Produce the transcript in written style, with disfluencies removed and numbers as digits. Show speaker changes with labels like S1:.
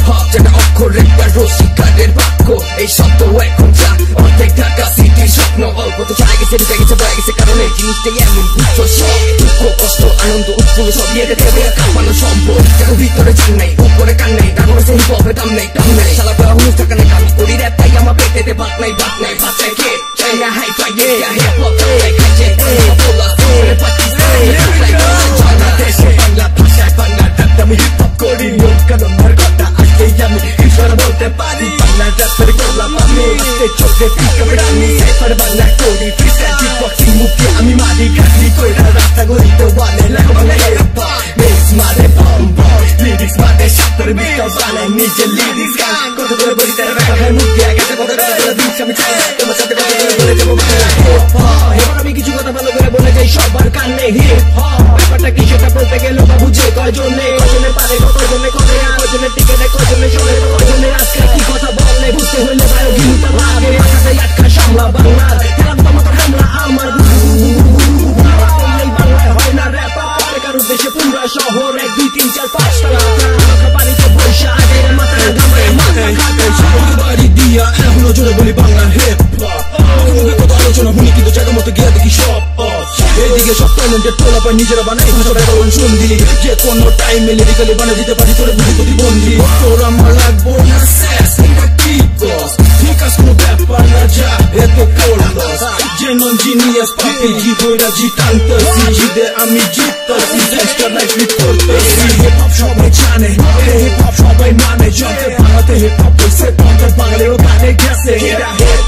S1: hop যেটা অক্ষর একটা রসিকারের বাক্য এই শব্দ এখন যা অর্ধেক ঢাকা সিটির স্বপ্ন অল্প তো চাই গেছে ঢুকে গেছে বয়ে গেছে কারণ এই জিনিসটাই এমন বুঝছো সব দুঃখ কষ্ট আনন্দ উৎফুল্ল সব ইয়েতে দেবে কাঁপানো সম্ভব দেখো ভিতরে চান নাই উপরে কান নেই তারপরে সেই হিপহপের দাম নেই শালা পেলা হুনুস টাকা নেই কামি করি র্যাপ তাই আমার পেটেতে ভাত নাই বাচ্চায় কে চাই না হাই ফাই হিপ হপ চাই খাইছে বলা বাংলাদেশে বাংলা ভাষায় বাংলা র্যাপ আমি হিপ হপ করি কারণ আমার কথা আসলেই আমি ঈশ্বর বলতে পারি বাংলা র্যাপের গোলাম আমি আজকে চোখে পিকআপ রানি সাইফার বাংলা করি ফ্রিস্টাইল কিকবক্সিং মুখে আমি মারি গাড়ি কইরা রাস্তা গলিতে ওয়ালে লাগো বাংলা হিপ হপ মিক্স মারে বম বম লিরিক্স মারে শাস্ত্রের বিকাশ বানাই নিজে লিরিক্স গান কত করে বলি তার ব্যাপারে মুখে গেছে কত করে দিচ্ছি আমি চাই তোমার সাথে কথা বলে যাবো বাংলা হিপ হপ এবার আমি কিছু কথা ভালো করে বলে যাই সবার কানে হিপ হপ ব্যাপারটা কি সেটা বলতে গেলে বা বুঝে কয়জনে কয়জনে পারে কয়জনে করে কয়জনে টিকে নেয় কয়জনে শোনে কয়জনে আজকে কি কথা বলে বুঝতে হইলে ভালো গিলুটা লাগে মাথাতে আটকা সামলা বাংলার খেলাম তো মতো হামলা আমার বাংলায় হয় না র্যাপ বেকার উদ্দেশ্যে পুরা শহর 1 2 3 4 5 টাকা বাড়িতে বৈশা আগে মাথা ঘামায় মাথা ঘাটে বাড়ি দিয়া এখনো জোরে বলি বাংলা হিপ হপ কত আলোচনা শুনি কিন্তু জায়গা মতো গিয়া দেখি সব এদিকে সব ট্যালেন্টেড টোলা পায় নিজেরা বানাই ভাষা ব্যাকরণ শুনদি যে কোনো টাইমে লিরিক্যালি বানিয়ে দিতে পারি তোর বুঝি প্রতিবন্ধী তোর আমার লাগবো না শেষ এটা কি বস ঠিক আছে কোনো ব্যাপার না যা এত করলস যে নন জিনিয়াস পাপি জি বইরা জি টানতেছি জিদে আমি জিততেছি চেষ্টা লাইফ লিড করতেছি হিপ হপ সবাই জানে হিপ হপ সবাই মানে জন্তে বাংলাতে হিপ হপ বলছে পঞ্চাশ বাঙালিরও গানে গেছে এটা হিপ